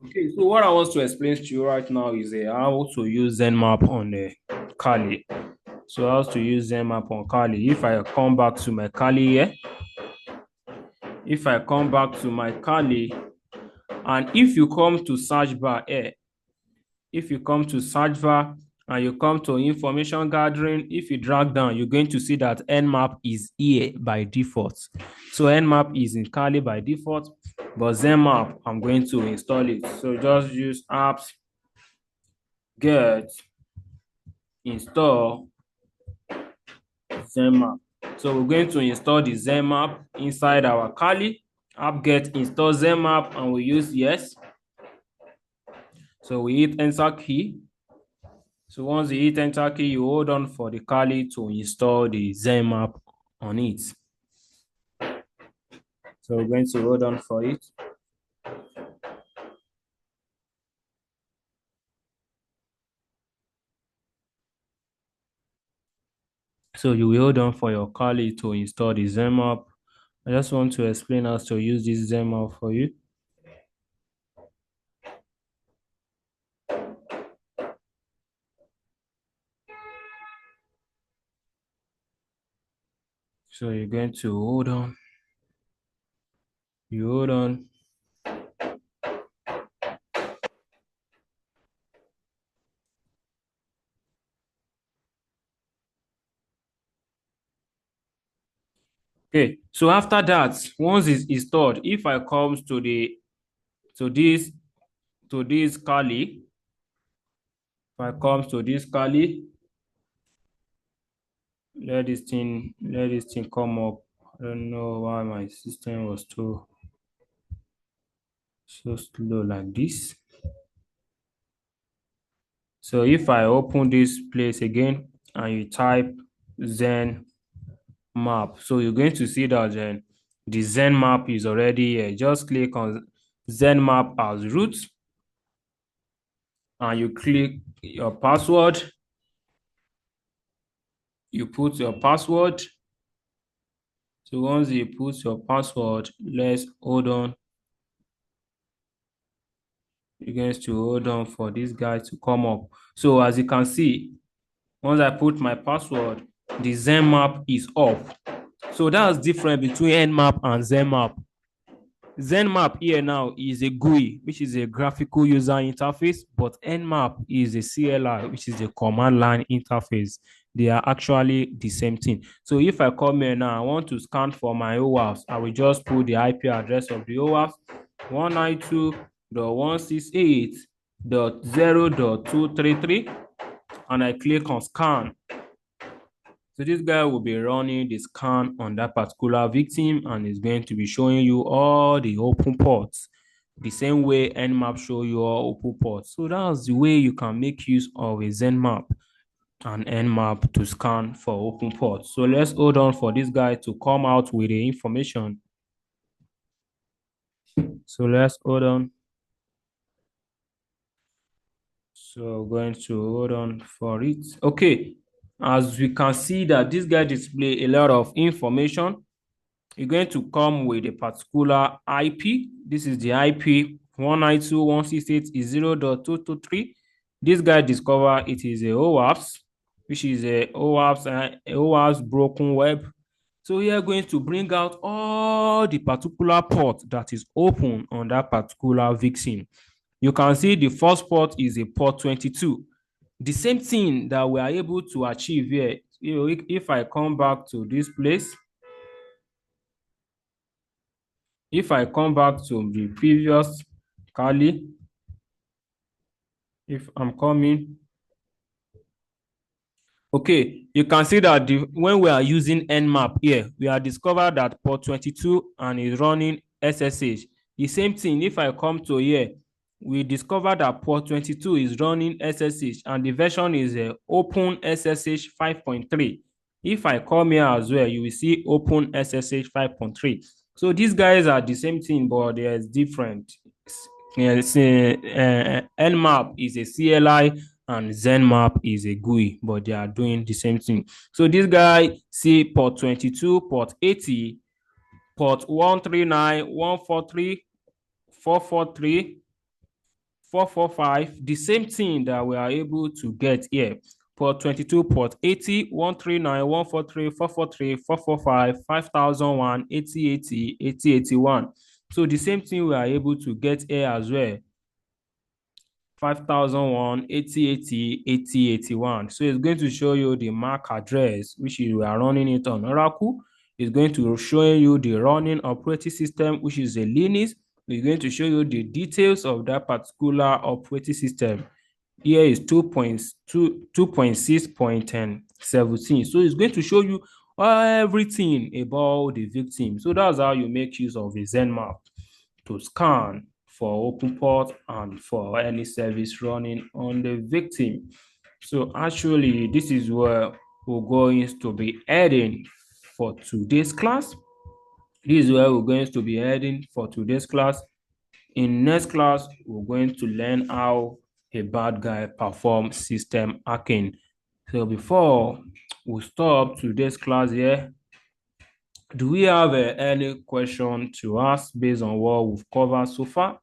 Okay, so what I want to explain to you right now is how to use Zenmap on the Kali. So how to use Zenmap on Kali. If I come back to my Kali here, if I come back to my Kali, and if you come to search bar here, if you come to search bar and you come to information gathering, if you drag down, you're going to see that Nmap is here by default. So Nmap is in Kali by default, but Zenmap, I'm going to install it. So just use apps get install Zenmap. So we're going to install the Zenmap inside our Kali. App-get install Zenmap and we use yes. So we hit enter key. So once you hit enter key, you hold on for the Kali to install the Zenmap on it. So we're going to hold on for it. So you will hold on for your Kali to install the Zenmap. I just want to explain how to use this Zenmap for you. So you're going to hold on. You hold on. Okay, so after that, once it's installed, if I comes to this Kali, if I comes to this Kali, let this thing come up. I don't know why my system was so slow like this. So if I open this place again and you type Zenmap, so you're going to see that the Zenmap is already here. Just click on Zenmap as root and you click your password. You put your password. So once you put your password, let's hold on. You're going to hold on for this guy to come up. So as you can see, once I put my password, the Zenmap is up. So that's different between Nmap and Zenmap. Zenmap here now is a GUI, which is a graphical user interface, but Nmap is a CLI, which is a command line interface. They are actually the same thing. So if I come here now, I want to scan for my OWASP, I will just put the IP address of the OWASP 192.168.0.233 and I click on scan. So this guy will be running the scan on that particular victim and is going to be showing you all the open ports, the same way Nmap show you all open ports. So that's the way you can make use of a Zenmap and Nmap to scan for open ports. So let's hold on for this guy to come out with the information. So let's hold on. So going to hold on for it. Okay, as we can see that this guy display a lot of information. You're going to come with a particular IP. This is the IP 192.168.0.223. This guy discovered it is a OWASP, which is a OWASP broken web. So we are going to bring out all the particular port that is open on that particular victim. You can see the first port is a port 22. The same thing that we are able to achieve here. If I come back to this place, if I come back to the previous Kali, if I'm coming, okay, you can see that when we are using Nmap here, we have discovered that port 22 and is running SSH. The same thing, if I come to here, we discovered that port 22 is running SSH and the version is Open SSH 5.3. If I come here as well, you will see Open SSH 5.3. So these guys are the same thing, but they are different. Nmap is a CLI and Zenmap is a GUI, but they are doing the same thing. So this guy see port 22, port 80, port 139, 143, 443, 445, the same thing that we are able to get here. Port 22, port 80, 139, 143, 443, 445, 5001, 8080, 8081. So the same thing we are able to get here as well. 5001, 8080, 8081. So it's going to show you the MAC address, which we are running it on Oracle. It's going to show you the running operating system, which is a Linux. It's going to show you the details of that particular operating system. Here is 2.6.17. So it's going to show you everything about the victim. So that's how you make use of a Zenmap to scan for open port and for any service running on the victim. So actually, this is where we're going to be heading for today's class. This is where we're going to be heading for today's class. In next class, we're going to learn how a bad guy performs system hacking. So before we stop today's class here, do we have any question to ask based on what we've covered so far?